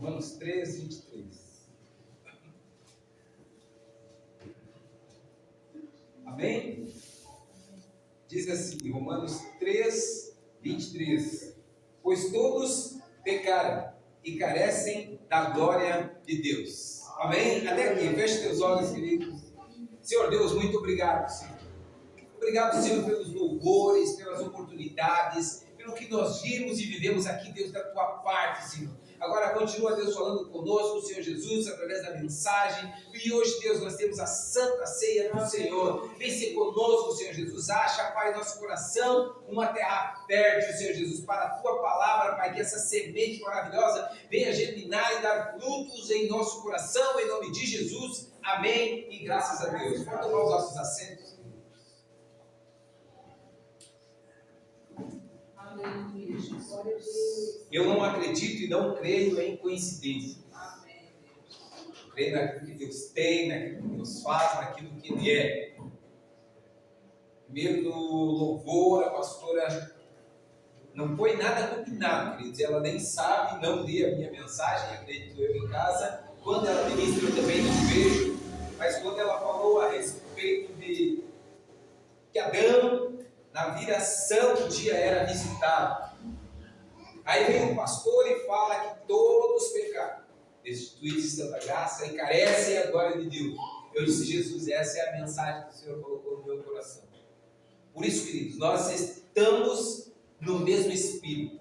Romanos 3, 23. Amém? Diz assim, Romanos 3, 23. Pois todos pecaram e carecem da glória de Deus. Amém? Até aqui, feche teus olhos, queridos. Senhor Deus, muito obrigado, Senhor. Obrigado, Senhor, pelos louvores, pelas oportunidades, pelo que nós vimos e vivemos aqui, Deus, da tua parte, Senhor. Agora continua, Deus, falando conosco, o Senhor Jesus, através da mensagem. E hoje, Deus, nós temos a Santa Ceia do Senhor. Vem ser conosco, Senhor Jesus. Acha, Pai, nosso coração uma terra fértil, Senhor Jesus, para a tua palavra, Pai, que essa semente maravilhosa venha germinar e dar frutos em nosso coração, em nome de Jesus. Amém e graças a Deus. Vamos tomar os nossos assentos. Eu não acredito e não creio em coincidência. Creio naquilo que Deus tem, naquilo que Deus faz, naquilo que Ele é. Primeiro no louvor, a pastora não foi nada combinado, queridos. Ela nem sabe, não lê a minha mensagem, acredito eu, em casa. Quando ela ministra, eu também não vejo. Mas quando ela falou a respeito de que Adão, na viração do dia, era visitado. Aí vem o pastor e fala que todos pecaram, destituídos de tanta graça e carecem a glória de Deus. Eu disse, Jesus, essa é a mensagem que o Senhor colocou no meu coração. Por isso, queridos, nós estamos no mesmo espírito.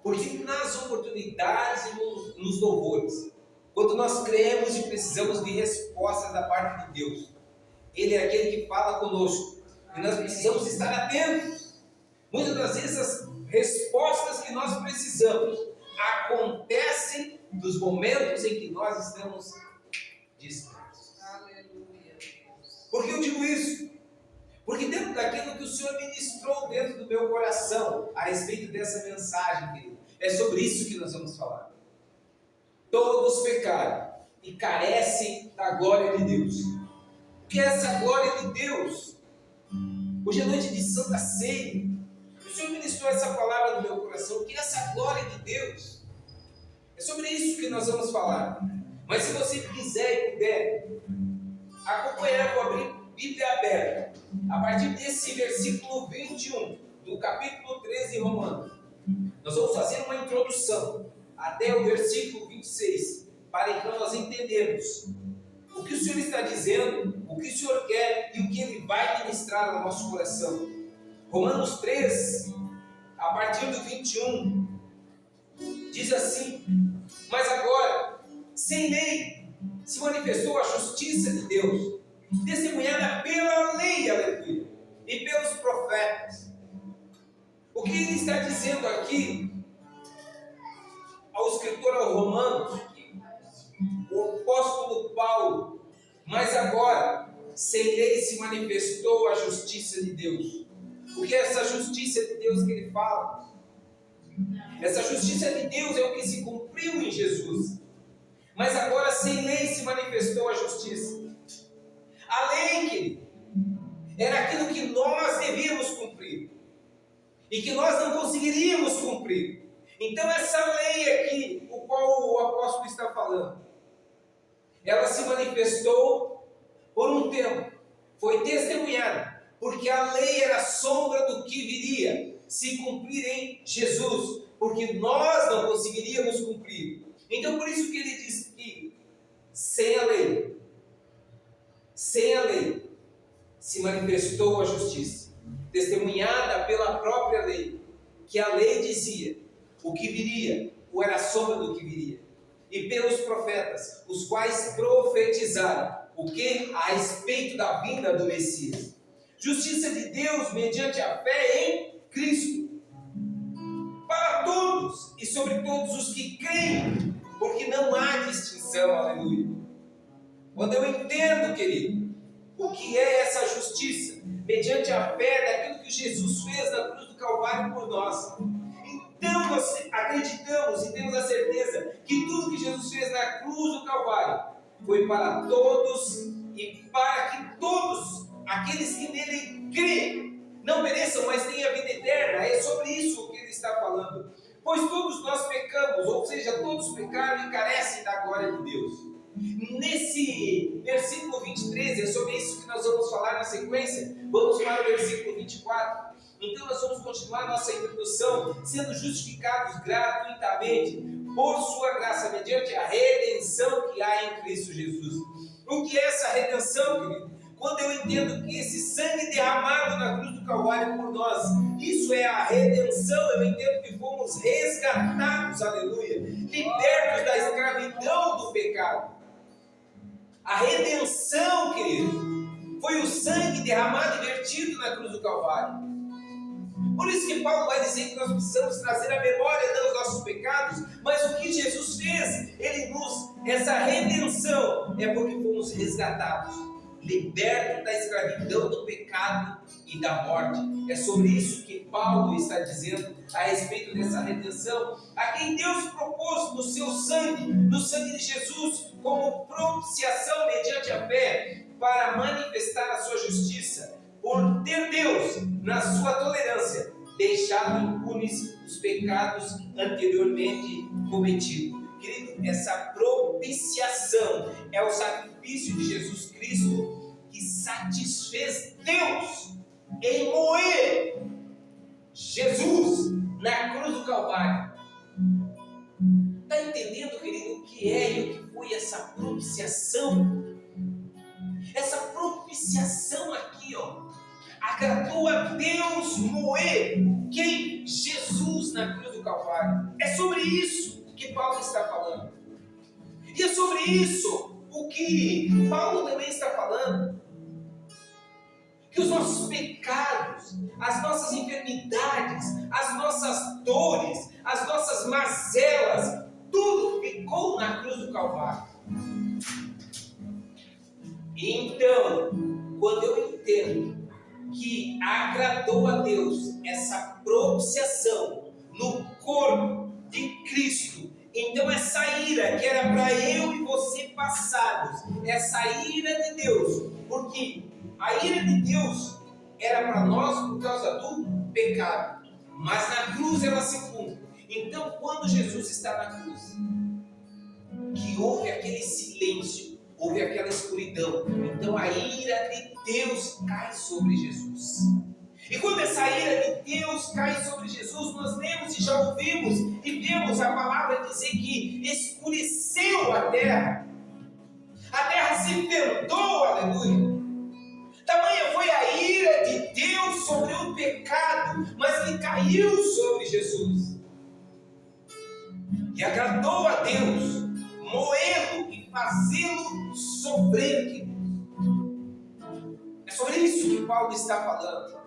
Porque nas oportunidades e nos louvores, quando nós cremos e precisamos de respostas da parte de Deus, Ele é aquele que fala conosco. E nós precisamos estar atentos. Muitas das vezes as respostas que nós precisamos acontecem nos momentos em que nós estamos dispersos. Por que eu digo isso? Porque dentro daquilo que o Senhor ministrou dentro do meu coração a respeito dessa mensagem, querido, é sobre isso que nós vamos falar. Todos pecaram e carecem da glória de Deus. O que é essa glória de Deus? Hoje é noite de Santa Ceia. O Senhor ministrou essa palavra no meu coração. O que é essa glória de Deus? É sobre isso que nós vamos falar. Mas se você quiser e puder acompanhar, vou abrir Bíblia aberta. A partir desse versículo 21 do capítulo 13 de Romanos. Nós vamos fazer uma introdução até o versículo 26, para então nós entendermos o que o Senhor está dizendo, o que o Senhor quer e o que Ele vai ministrar no nosso coração. Romanos 3, a partir do 21, diz assim: mas agora, sem lei, se manifestou a justiça de Deus, testemunhada pela lei, aleluia, e pelos profetas. O que ele está dizendo aqui ao escritor aos Romanos, o apóstolo Paulo, mas agora, sem lei se manifestou a justiça de Deus. O que é essa justiça de Deus que ele fala? Essa justiça de Deus é o que se cumpriu em Jesus. Mas agora, sem lei se manifestou a justiça. A lei, querido, era aquilo que nós devíamos cumprir e que nós não conseguiríamos cumprir. Então essa lei aqui, o qual o apóstolo está falando, ela se manifestou por um tempo, foi testemunhada, porque a lei era a sombra do que viria se cumprir em Jesus, porque nós não conseguiríamos cumprir. Então por isso que ele diz que sem a lei se manifestou a justiça, testemunhada pela própria lei, que a lei dizia o que viria, ou era a sombra do que viria, e pelos profetas, os quais profetizaram o que? A respeito da vinda do Messias. Justiça de Deus mediante a fé em Cristo, para todos e sobre todos os que creem, porque não há distinção, aleluia. Quando eu entendo, querido, o que é essa justiça, mediante a fé daquilo que Jesus fez na cruz do Calvário por nós, então nós acreditamos e temos a certeza que tudo que Jesus fez na cruz do Calvário foi para todos e para que todos aqueles que nele creem não pereçam, mas tenham a vida eterna. É sobre isso que ele está falando. Pois todos nós pecamos, ou seja, todos pecaram e carecem da glória de Deus. Nesse versículo 23, é sobre isso que nós vamos falar na sequência. Vamos para o versículo 24. Então nós vamos continuar nossa introdução, sendo justificados gratuitamente por sua graça, mediante a redenção que há em Cristo Jesus. O que é essa redenção, querido? Quando eu entendo que esse sangue derramado na cruz do Calvário por nós, isso é a redenção, eu entendo que fomos resgatados, aleluia, libertos da escravidão do pecado. A redenção, querido, foi o sangue derramado e vertido na cruz do Calvário. Por isso que Paulo vai dizer que nós precisamos trazer à memória dos nossos pecados, mas o que Jesus fez, essa redenção é porque fomos resgatados, libertos da escravidão do pecado e da morte. É sobre isso que Paulo está dizendo a respeito dessa redenção, a quem Deus propôs no seu sangue, no sangue de Jesus, como propiciação mediante a fé, para manifestar a sua justiça, por ter Deus, na sua tolerância, deixado impunes os pecados anteriormente cometidos. Querido, essa propiciação é o sacrifício de Jesus Cristo que satisfez Deus em moer Jesus na cruz do Calvário. Está entendendo, querido, o que é e o que foi essa propiciação? Essa propiciação aqui, agradou a Deus moer quem? Jesus na cruz do Calvário. É sobre isso que Paulo está falando. E é sobre isso o que Paulo também está falando. Que os nossos pecados, as nossas enfermidades, as nossas dores, as nossas mazelas, tudo ficou na cruz do Calvário. Então, quando eu entendo que agradou a Deus essa propiciação no corpo de Cristo, então essa ira que era para eu e você passarmos, essa ira de Deus, porque a ira de Deus era para nós por causa do pecado, mas na cruz ela se cumpre. Então quando Jesus está na cruz, que houve aquele silêncio, houve aquela escuridão, então a ira de Deus cai sobre Jesus. E quando essa ira de Deus cai sobre Jesus, nós lemos e já ouvimos e vemos a palavra dizer que escureceu a terra se fendou, aleluia. Tamanha foi a ira de Deus sobre o pecado, mas que caiu sobre Jesus. E agradou a Deus moê-lo e fazê-lo sofrer, queridos. É sobre isso que Paulo está falando.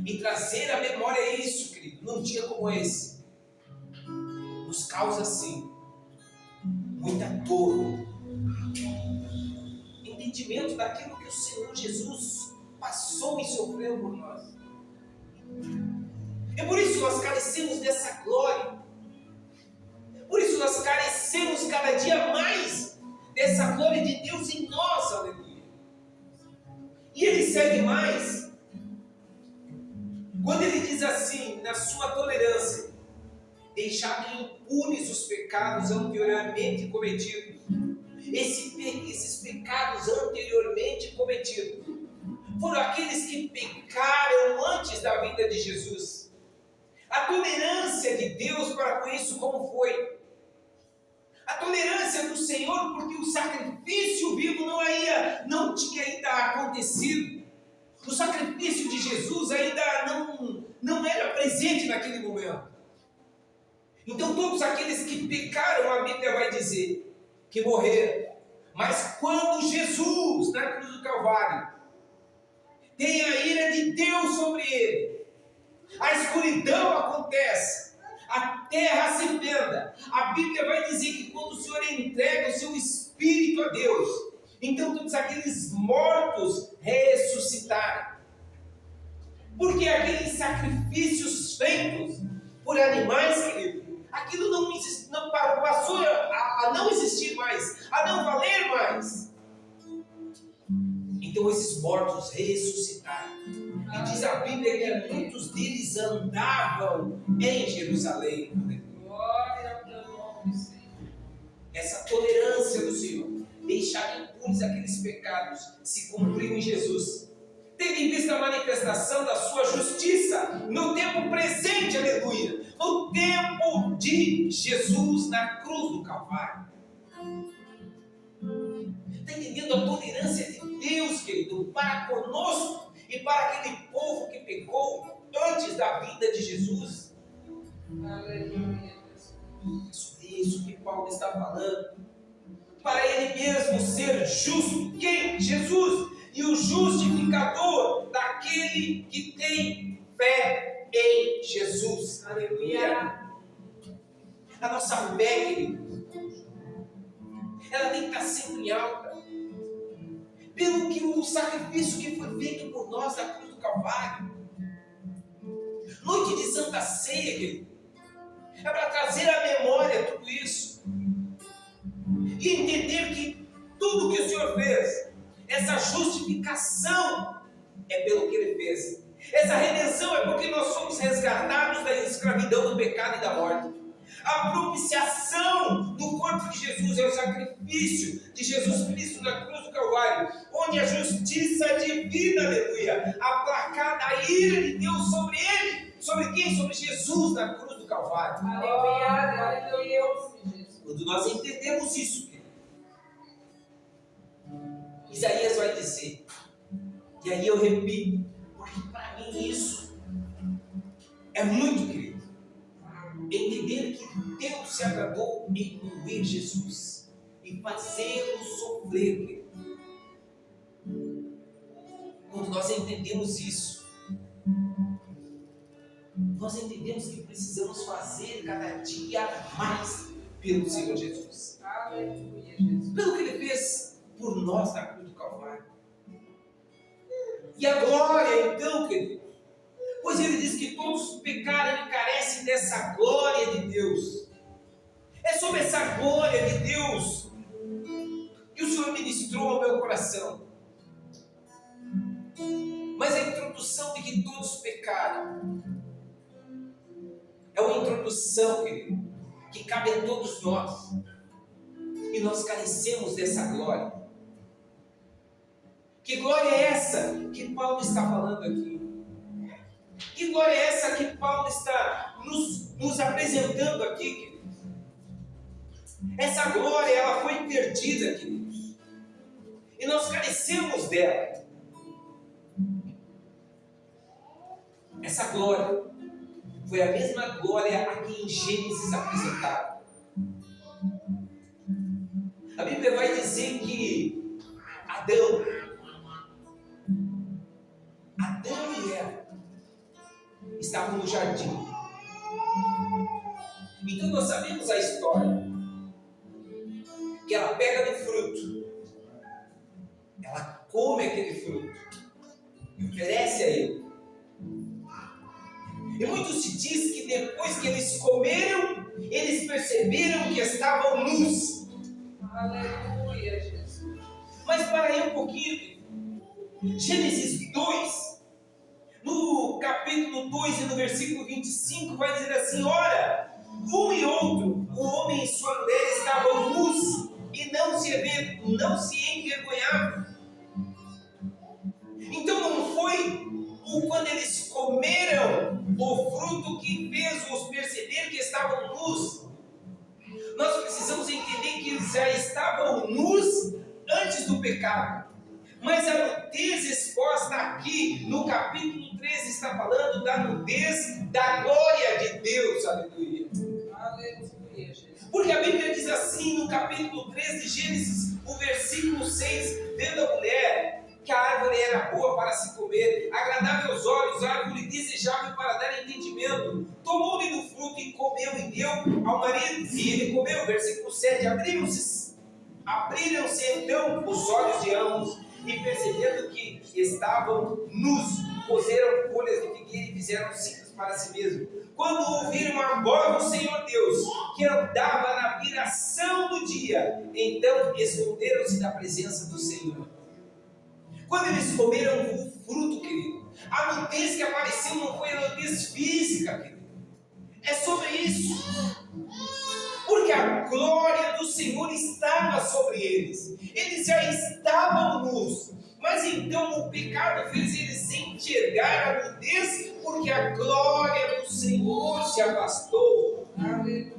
E trazer à memória isso, querido, num dia como esse, nos causa, assim, muita dor. Entendimento daquilo que o Senhor Jesus passou e sofreu por nós. É por isso que nós carecemos dessa glória. Por isso nós carecemos cada dia mais dessa glória de Deus em nós, aleluia. E ele segue mais. Quando ele diz assim, na sua tolerância, deixado impunes os pecados anteriormente cometidos. Esses pecados anteriormente cometidos foram aqueles que pecaram antes da vinda de Jesus. A tolerância de Deus para com isso como foi? A tolerância do Senhor porque o sacrifício vivo não tinha ainda acontecido. O sacrifício de Jesus ainda não era presente naquele momento. Então todos aqueles que pecaram, a Bíblia vai dizer que morreram. Mas quando Jesus, na cruz do Calvário, tem a ira de Deus sobre ele, a escuridão acontece, a terra se fenda. A Bíblia vai dizer que quando o Senhor entrega o seu Espírito a Deus, então todos aqueles mortos ressuscitaram. Porque aqueles sacrifícios feitos por animais, querido, aquilo não passou a não existir mais, a não valer mais. Então viram esses mortos ressuscitar. E diz a Bíblia que muitos deles andavam em Jerusalém. Glória ao teu nome, Senhor. Essa tolerância do Senhor, deixar impunes aqueles pecados, se cumpriu em Jesus. Tendo em vista a manifestação da sua justiça no tempo presente, aleluia, no tempo de Jesus na cruz do Calvário. Está entendendo a tolerância de Deus, querido, para conosco e para aquele povo que pecou antes da vinda de Jesus? Aleluia. É sobre isso que Paulo está falando. Para ele mesmo ser justo. Quem? Jesus. E o justificador daquele que tem fé em Jesus. Aleluia. A nossa fé, querido, ela tem que estar sempre em alta. Pelo que o sacrifício que foi feito por nós na cruz do Calvário. Noite de Santa Ceia, querido, é para trazer à memória tudo isso. E entender que tudo que o Senhor fez, essa justificação é pelo que Ele fez. Essa redenção é porque nós somos resgatados da escravidão do pecado e da morte. A propiciação no corpo de Jesus é o sacrifício de Jesus Cristo na cruz do Calvário, onde a justiça divina, aleluia, aplacada a ira de Deus sobre Ele. Sobre quem? Sobre Jesus na cruz do Calvário. Aleluia, aleluia. Quando nós entendemos isso, Isaías vai dizer, e aí eu repito, porque para mim isso é muito querido, entender que Deus se agradou em moer Jesus e fazê-lo sofrer, querido. Quando nós entendemos isso, nós entendemos que precisamos fazer cada dia mais pelo Senhor Jesus. Aleluia, Jesus. Pelo que Ele fez por nós na cruz do Calvário. E a glória, então, querido, pois Ele diz que todos pecaram e carecem dessa glória de Deus. É sobre essa glória de Deus que o Senhor ministrou ao meu coração. Mas a introdução de que todos pecaram é uma introdução, querido, que cabe a todos nós. E nós carecemos dessa glória. Que glória é essa que Paulo está falando aqui? Que glória é essa que Paulo está nos apresentando aqui, queridos? Essa glória, ela foi perdida, queridos. E nós carecemos dela. Essa glória foi a mesma glória aqui em Gênesis apresentada. A Bíblia vai dizer que Adão e Eva estavam no jardim. Então nós sabemos a história. Que ela pega no fruto. Ela come aquele fruto. E oferece a ele. E muito se diz que depois que eles comeram, eles perceberam que estavam nus. Aleluia, Jesus. Mas para aí um pouquinho. Gênesis 2, no capítulo 2 e no versículo 25, vai dizer assim: ora, um e outro, o homem e sua mulher estavam nus e não se envergonhavam. Então não foi quando eles comeram o fruto que fez-os perceber que estavam nus. Nós precisamos entender que eles já estavam nus antes do pecado. Mas a nudez exposta aqui no capítulo 13 está falando da nudez da glória de Deus. Aleluia. Aleluia, Jesus. Porque a Bíblia diz assim no capítulo 13 de Gênesis, o versículo 6, vendo a mulher que a árvore era boa para se comer, agradável aos olhos, árvore desejável para dar entendimento, tomou-lhe do fruto e comeu e deu ao marido, e ele comeu. Versículo 7, abriram-se então os olhos de ambos, e percebendo que estavam nus, coseram folhas de figueira e fizeram cintos para si mesmos. Quando ouviram a voz do Senhor Deus, que andava na viração do dia, então esconderam-se da presença do Senhor. Quando eles comeram o fruto, querido, a nudez que apareceu não foi a nudez física, querido. É sobre isso. Porque a glória do Senhor estava sobre eles. Eles já estavam nus. Mas então o pecado fez eles enxergar a nudez, porque a glória do Senhor se afastou. Aleluia.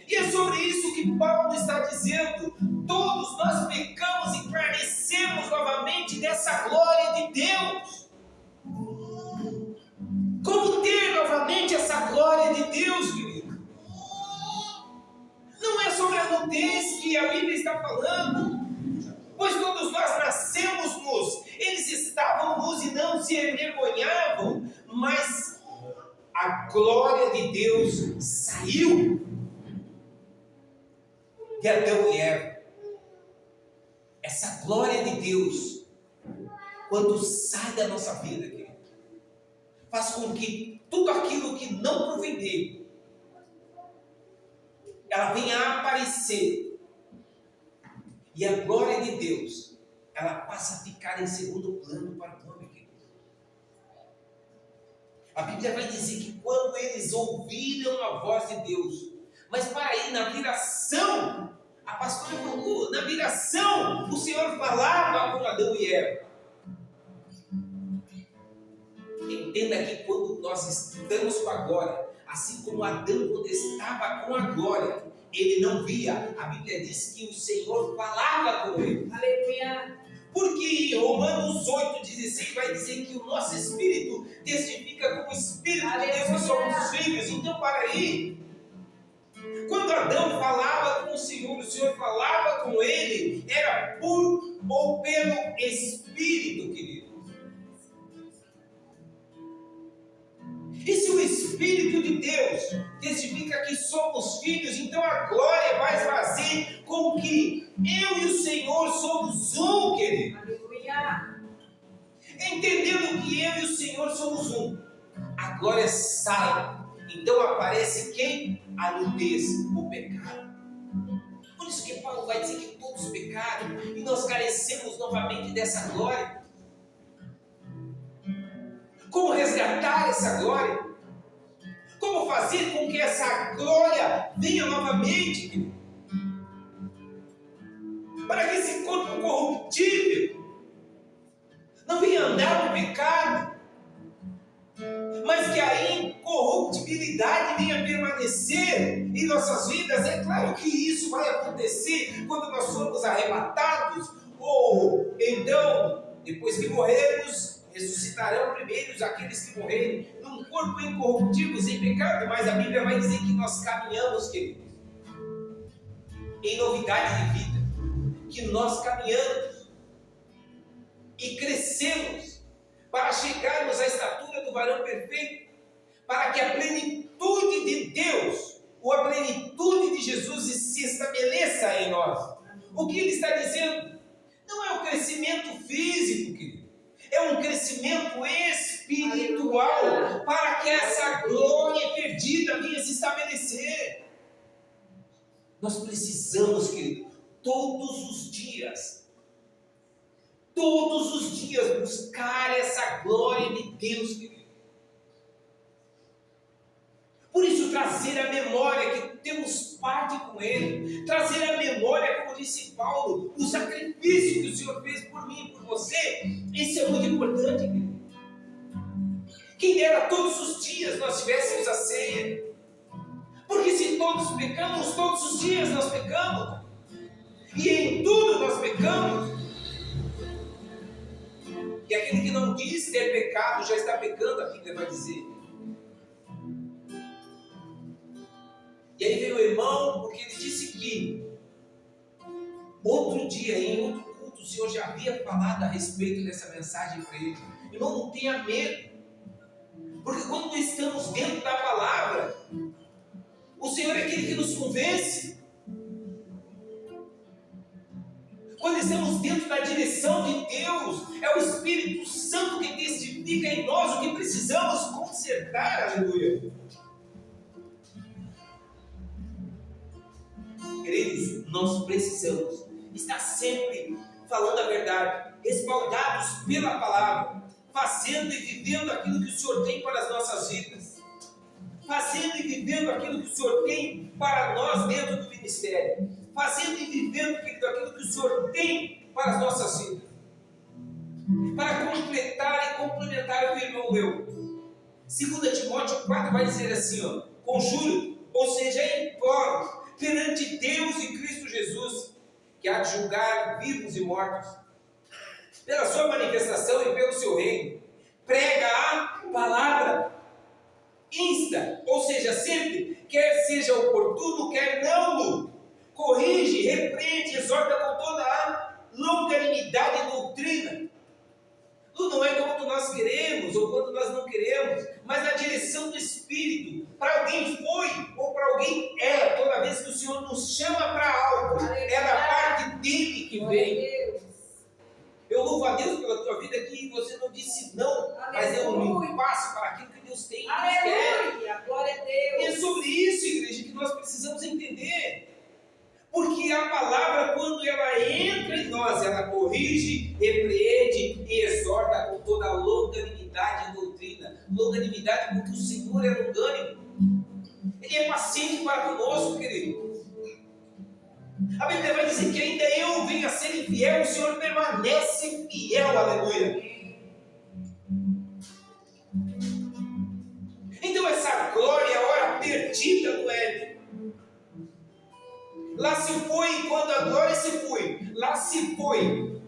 E é sobre isso que Paulo está dizendo. Todos nós pecamos e carecemos novamente dessa glória de Deus. Como ter novamente essa glória de Deus, querido? Não é sobre a nudez que a Bíblia está falando. Pois todos nós nascemos nus. Eles estavam nus e não se envergonhavam. Mas a glória de Deus saiu de Adão e Eva. Essa glória de Deus, quando sai da nossa vida, querido, faz com que tudo aquilo que não provém dele, ela venha a aparecer. E a glória de Deus, ela passa a ficar em segundo plano para o homem, querido. A Bíblia vai dizer que quando eles ouviram a voz de Deus, mas para aí, na viração, a pastora falou, na viração, o Senhor falava com Adão e Eva. Entenda que quando nós estamos com a glória, assim como Adão quando estava com a glória, ele não via. A Bíblia diz que o Senhor falava com ele. Aleluia. Porque Romanos 8,16 vai dizer que o nosso espírito testifica com o Espírito de Deus que somos filhos. Então, para aí, quando Adão falava com o Senhor falava com ele, era por ou pelo Espírito, querido. E se o Espírito de Deus testifica que somos filhos, então a glória vai fazer com que eu e o Senhor somos um, querido. Aleluia. Entendendo que eu e o Senhor somos um, a glória sai. Então aparece quem? A nudez, o pecado. Por isso que Paulo vai dizer que todos pecaram e nós carecemos novamente dessa glória. Como resgatar essa glória? Como fazer com que essa glória venha novamente, querido? Para que esse corpo corruptível não venha andar no pecado, mas que a incorruptibilidade venha permanecer em nossas vidas. É claro que isso vai acontecer quando nós somos arrebatados, ou então, depois que morrermos, ressuscitarão primeiros aqueles que morrerem num corpo incorruptível, sem pecado. Mas a Bíblia vai dizer que nós caminhamos, queridos, em novidade de vida, que nós caminhamos e crescemos para chegarmos à estatura do varão perfeito, para que a plenitude de Deus, ou a plenitude de Jesus se estabeleça em nós. O que ele está dizendo não é o crescimento físico, querido. É um crescimento espiritual, para que essa glória perdida venha se estabelecer. Nós precisamos, querido, todos os dias buscar essa glória de Deus, querido. Por isso, trazer a memória que temos parte com Ele, trazer a memória, como disse Paulo, o sacrifício que o Senhor fez por mim e por você. Isso é muito importante, querido. Quem dera todos os dias nós tivéssemos a ceia, porque se todos pecamos, todos os dias nós pecamos, e em tudo nós pecamos. E aquele que não diz ter pecado já está pecando, a Bíblia vai dizer. E aí veio o irmão, porque ele disse que outro dia, em outro culto, o Senhor já havia falado a respeito dessa mensagem para ele. Irmão, não tenha medo, porque quando nós estamos dentro da palavra, o Senhor é aquele que nos convence. Quando estamos dentro da direção de Deus, é o Espírito Santo que testifica em nós o que precisamos consertar, aleluia. Queridos, nós precisamos estar sempre falando a verdade. respaldados pela palavra, fazendo e vivendo aquilo que o Senhor tem para as nossas vidas, fazendo e vivendo aquilo que o Senhor tem para nós dentro do ministério, fazendo e vivendo aquilo que o Senhor tem para as nossas vidas, para completar e complementar o que o irmão leu. 2 Timóteo 4 vai dizer assim, ó: conjuro, ou seja, imploro perante Deus e Cristo Jesus, que há de julgar vivos e mortos, pela sua manifestação e pelo seu reino, prega a palavra, insta, ou seja, sempre, quer seja oportuno, quer não, corrige, repreende, exorta com toda a longanimidade e doutrina. Não é quando nós queremos ou quando nós não queremos, mas na direção do Espírito. Para alguém foi ou para alguém é. Toda vez que o Senhor nos chama para algo, é da parte dele que vem. Eu louvo a Deus pela tua vida que você não disse não, mas deu um passo para aquilo que Deus tem e Deus quer. Glória a Deus. E é sobre isso, igreja, que nós precisamos entender. Porque a palavra, quando ela entra em nós, ela corrige, repreende e exorta com toda a longanimidade e doutrina. Longanimidade porque o Senhor é longânimo. Ele é paciente para conosco, querido. A Bíblia vai dizer que ainda eu venho a ser infiel, o Senhor permanece fiel, aleluia. Então essa glória, ora perdida no Éden, lá se foi, quando a glória se foi, lá se foi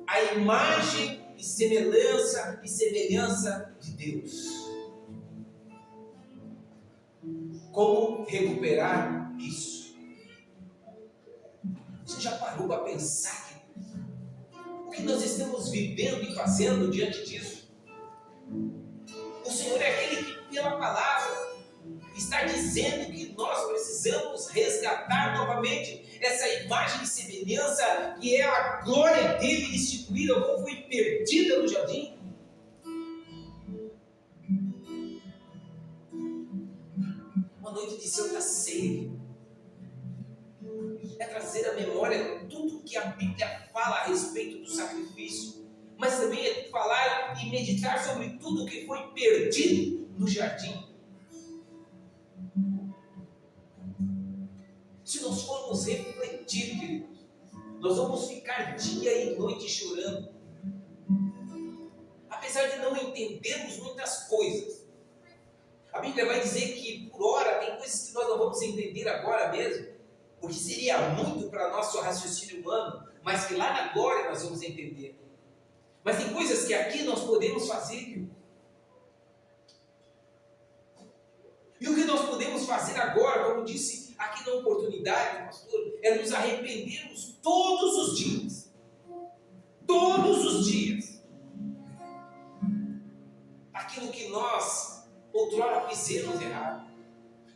a imagem e semelhança de Deus. Como recuperar isso? Você já parou para pensar o que nós estamos vivendo e fazendo diante disso? O Senhor é aquele que, pela palavra, está dizendo que nós precisamos resgatar novamente essa imagem e semelhança que é a glória dele instituída, como foi perdida no jardim. Uma noite de Santa Ceia é trazer à memória tudo que a Bíblia fala a respeito do sacrifício, mas também é falar e meditar sobre tudo que foi perdido no jardim. Se nós formos refletir, queridos, nós vamos ficar dia e noite chorando. Apesar de não entendermos muitas coisas, a Bíblia vai dizer que, por hora, tem coisas que nós não vamos entender agora mesmo, porque seria muito para nosso raciocínio humano, mas que lá na glória nós vamos entender. Mas tem coisas que aqui nós podemos fazer, querido. E o que nós podemos fazer agora, como disse aqui na oportunidade, pastor, é nos arrependermos todos os dias. Todos os dias. Aquilo que nós outrora fizemos errado.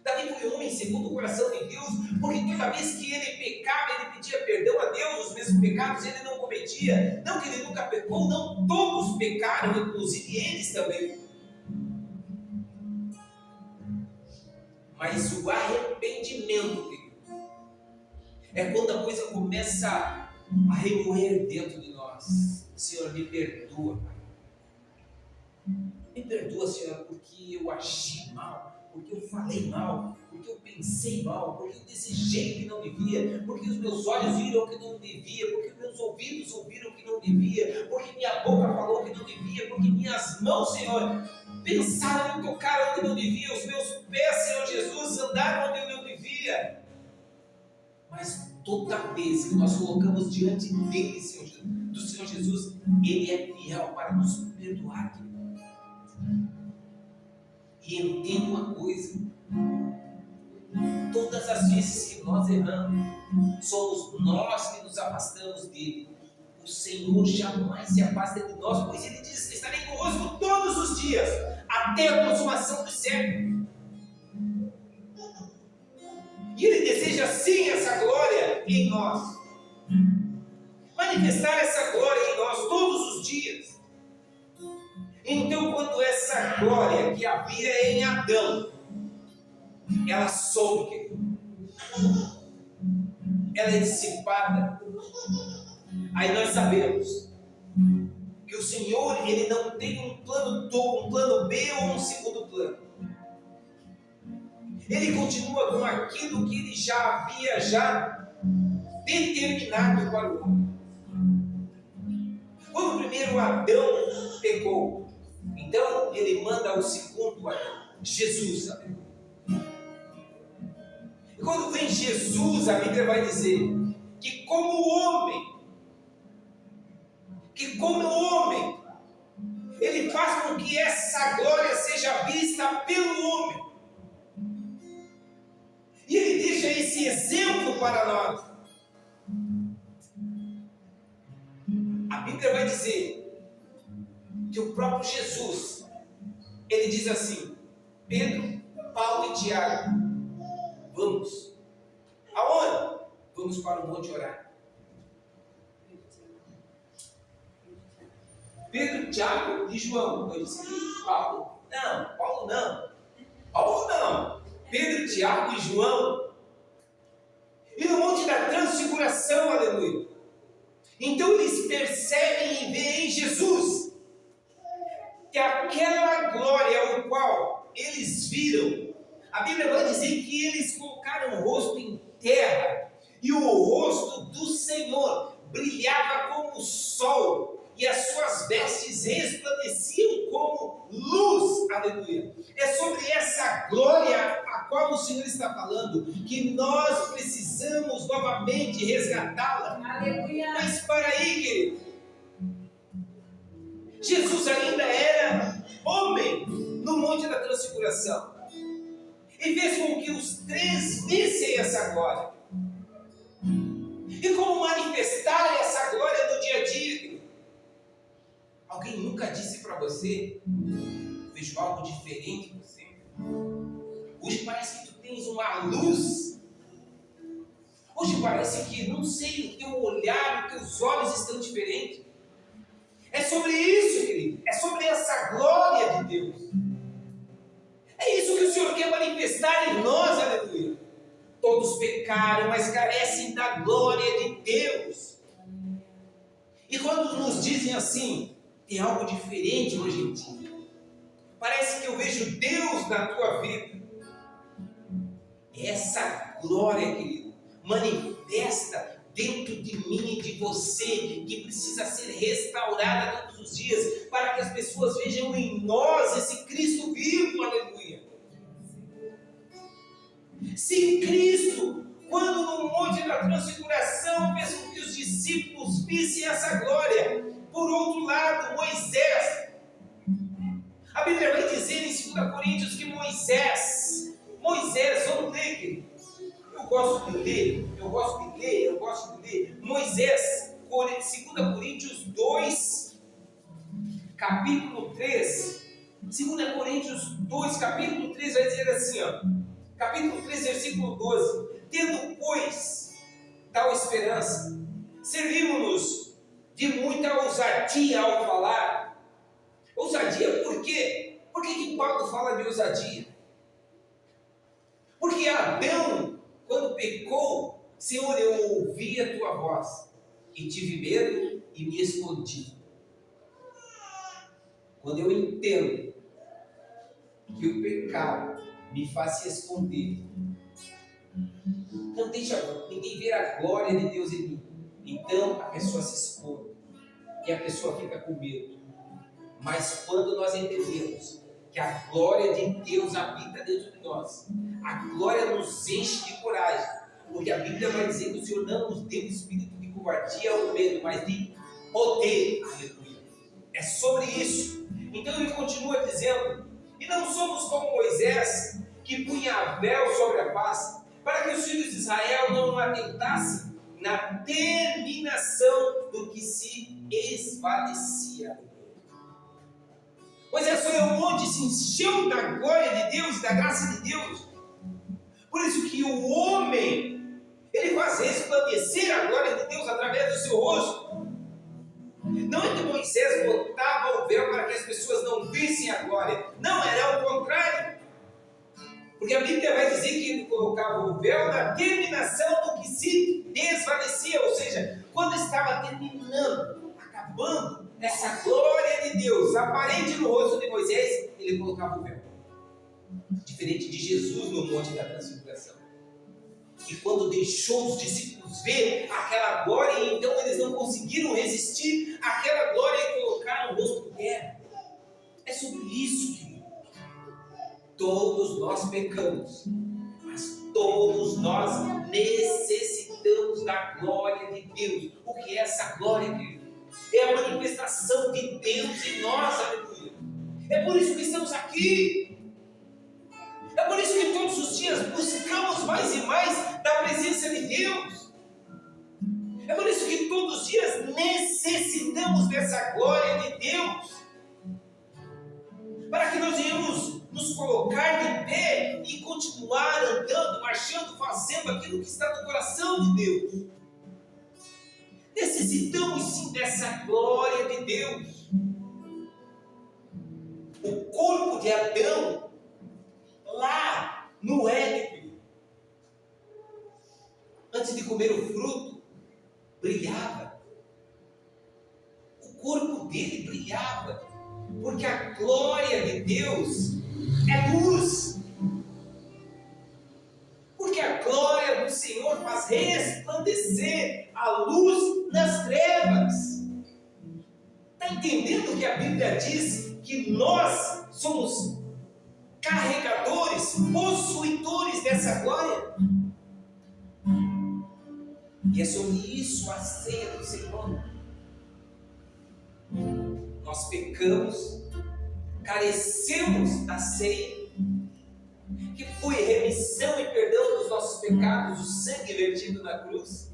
Davi foi homem segundo o coração de Deus, porque toda vez que ele pecava, ele pedia perdão a Deus, os mesmos pecados ele não cometia. Não que ele nunca pecou, não, todos pecaram, inclusive eles também. Mas o arrependimento, querido, é quando a coisa começa a remoer dentro de nós. Senhor, me perdoa, Pai. Me perdoa, Senhor, porque eu agi mal, porque eu falei mal, porque eu pensei mal, porque eu desejei o que não devia, porque os meus olhos viram o que não devia, porque meus ouvidos ouviram o que não devia, porque minha boca falou o que não devia, porque minhas mãos, Senhor, pensaram em tocar onde não devia, os meus pés, Senhor Jesus, andaram onde eu não devia. Mas toda vez que nós colocamos diante dele, Senhor, do Senhor Jesus, ele é fiel para nos perdoar, querido. E entenda uma coisa: todas as vezes que nós erramos, somos nós que nos afastamos dele. O Senhor jamais se afasta de nós, pois ele diz que estarei convosco todos os dias, até a consumação dos séculos. E ele deseja sim essa glória em nós, manifestar essa glória em nós todos os dias. Então, quando essa glória que havia em Adão, ela some, querido, ela é dissipada, Aí nós sabemos que o Senhor, Ele não tem um plano B ou um segundo plano. Ele continua com aquilo que Ele já havia determinado para o homem. Quando o primeiro Adão pecou, então Ele manda o segundo Adão, Jesus. E quando vem Jesus, a Bíblia vai dizer que como homem, Ele faz com que essa glória seja vista pelo homem. E Ele deixa esse exemplo para nós. A Bíblia vai dizer que o próprio Jesus, Ele diz assim: Pedro, Paulo e Tiago, vamos. Aonde? Vamos para o monte orar. Pedro, Tiago e João. Eu disse: Paulo? Não, Paulo não. Paulo não. Pedro, Tiago e João. E no monte da transfiguração, aleluia. Então eles percebem e veem em Jesus que aquela glória o qual eles viram, a Bíblia vai dizer que eles colocaram o rosto em terra e o rosto do Senhor brilhava como o sol e as suas vestes resplandeciam como luz, aleluia. É sobre essa glória a qual o Senhor está falando, que nós precisamos novamente resgatá-la. Aleluia. Mas para aí, querido, Jesus ainda era homem no Monte da Transfiguração, e fez com que os três vissem essa glória. E como manifestar essa glória no dia a dia? Alguém nunca disse para você: vejo algo diferente em você? Hoje parece que tu tens uma luz. Hoje parece que, não sei, o teu olhar, os teus olhos estão diferentes. É sobre isso, querido. É sobre essa glória de Deus. É isso que o Senhor quer manifestar em nós, aleluia. Todos pecaram, mas carecem da glória de Deus. E quando nos dizem assim, tem algo diferente hoje em dia, parece que eu vejo Deus na tua vida. Essa glória, querido, manifesta dentro de mim e de você, que precisa ser restaurada todos os dias, para que as pessoas vejam em nós esse Cristo vivo, aleluia. Se Cristo, quando no Monte da Transfiguração, fez com que os discípulos vissem essa glória, por outro lado, Moisés, a Bíblia vai dizer em 2 Coríntios que Moisés, vamos ler, querido. Eu gosto de ler. Moisés, 2 Coríntios 2, capítulo 3. 2 Coríntios 2, capítulo 3, vai dizer assim, ó. Capítulo 3, versículo 12. Tendo, pois, tal esperança, servimos-nos de muita ousadia ao falar. Ousadia por quê? Por que Paulo fala de ousadia? Porque Adão, quando pecou, Senhor, eu ouvi a tua voz e tive medo e me escondi. Quando eu entendo que o pecado me faz se esconder, não deixa ninguém ver a glória de Deus em mim, então a pessoa se esconde e a pessoa fica com medo. Mas quando nós entendemos que a glória de Deus habita dentro de nós, a glória nos enche de coragem, porque a Bíblia vai dizer que o Senhor não nos deu espírito de covardia ou medo, mas de poder. Aleluia. É sobre isso. Então ele continua dizendo: e não somos como Moisés, que punha véu sobre a face, para que os filhos de Israel não atentassem na terminação do que se esvanecia. Moisés foi ao monte, se encheu da glória de Deus, da graça de Deus. Por isso que o homem, ele faz resplandecer a glória de Deus através do seu rosto. Não é que Moisés botava o véu para que as pessoas não vissem a glória. Não, era o contrário. Porque a Bíblia vai dizer que ele colocava o véu na terminação do que se desvanecia. Ou seja, quando estava terminando massacrando, acabando essa glória de Deus aparente no rosto de Moisés, ele colocava o véu. Diferente de Jesus no Monte da Transfiguração. E quando deixou os discípulos ver aquela glória, então eles não conseguiram resistir àquela glória e colocaram o rosto em terra. É sobre isso, querido. Todos nós pecamos, mas todos nós necessitamos da glória de Deus. O que é essa glória, querido? É a manifestação de Deus em nós, aleluia. É por isso que estamos aqui. É por isso que todos os dias buscamos mais e mais da presença de Deus. É por isso que todos os dias necessitamos dessa glória de Deus. Para que nós venhamos nos colocar de pé e continuar andando, marchando, fazendo aquilo que está no coração de Deus. Necessitamos sim dessa glória de Deus. O corpo de Adão, lá no Éden, antes de comer o fruto, brilhava. O corpo dele brilhava, porque a glória de Deus é luz. Porque a glória do Senhor faz resplandecer a luz nas trevas. Está entendendo que a Bíblia diz que nós somos carregadores, possuidores dessa glória? E é sobre isso a ceia do Senhor. Nós pecamos, carecemos da ceia, que foi remissão e perdão dos nossos pecados, o sangue vertido na cruz.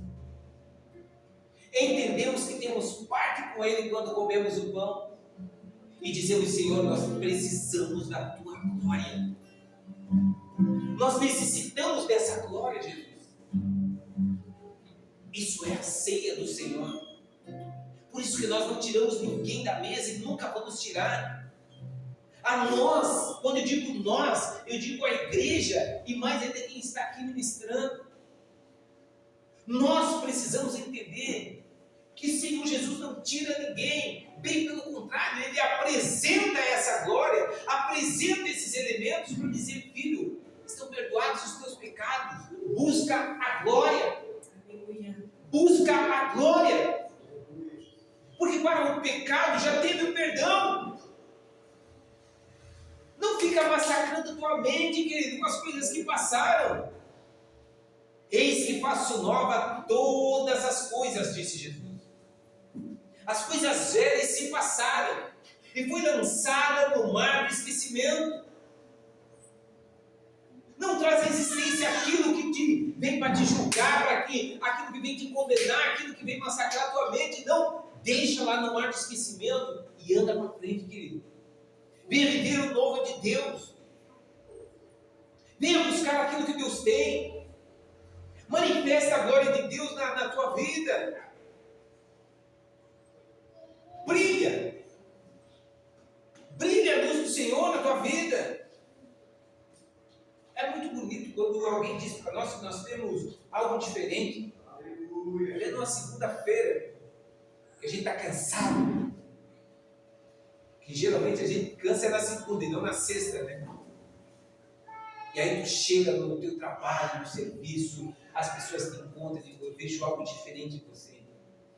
Entendemos que temos parte com Ele quando comemos o pão e dizemos: Senhor, nós precisamos da Tua glória. Nós necessitamos dessa glória, Jesus. Isso é a ceia do Senhor. Por isso que nós não tiramos ninguém da mesa e nunca vamos tirar. A nós, quando eu digo nós, eu digo a igreja e mais ainda quem está aqui ministrando. Nós precisamos entender que o Senhor Jesus não tira ninguém, bem pelo contrário, Ele apresenta essa glória, apresenta esses elementos para dizer: filho, estão perdoados os teus pecados, busca a glória, busca a glória, porque para o pecado já teve o perdão. Não fica massacrando tua mente, querido, com as coisas que passaram. Eis que faço nova todas as coisas, disse Jesus. As coisas velhas se passaram e foi lançada no mar do esquecimento. Não traz à existência aquilo que vem para te julgar, aquilo que vem te condenar, aquilo que vem massacrar a tua mente. Não, deixa lá no mar do esquecimento e anda para frente, querido. Venha viver o novo de Deus. Venha buscar aquilo que Deus tem. Manifesta a glória de Deus na tua vida. Brilha. Brilha a luz do Senhor na tua vida. É muito bonito quando alguém diz para nós que nós temos algo diferente. Aleluia. É numa segunda-feira que a gente está cansado. Que geralmente a gente cansa na segunda e não na sexta, né? E aí tu chega no teu trabalho, no serviço, as pessoas te encontram e dizem: eu vejo algo diferente em você.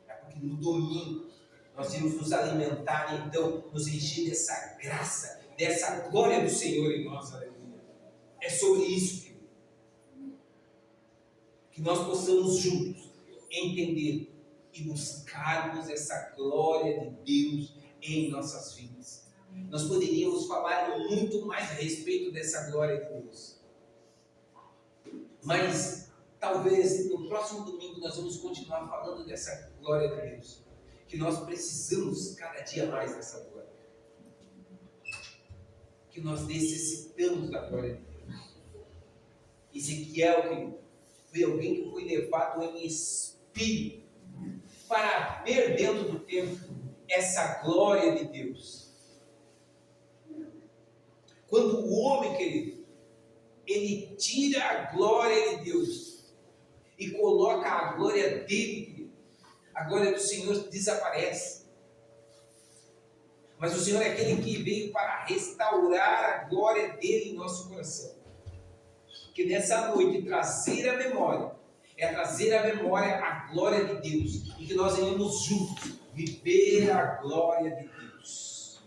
É porque no domingo nós iremos nos alimentar e então nos encher dessa graça, dessa glória do Senhor em nós, aleluia. É sobre isso, querido. Que nós possamos juntos entender e buscarmos essa glória de Deus em nossas vidas. Nós poderíamos falar muito mais a respeito dessa glória de Deus. Mas talvez no próximo domingo nós vamos continuar falando dessa glória de Deus. Que nós precisamos cada dia mais dessa glória. Que nós necessitamos da glória de Deus. Ezequiel, que foi alguém que foi levado em espírito para ver dentro do templo essa glória de Deus. Quando o homem, querido, ele tira a glória de Deus e coloca a glória dele, querido, a a glória do Senhor desaparece. Mas o Senhor é aquele que veio para restaurar a glória dele em nosso coração. Que nessa noite trazer a memória a glória de Deus, e que nós iremos juntos viver a glória de Deus.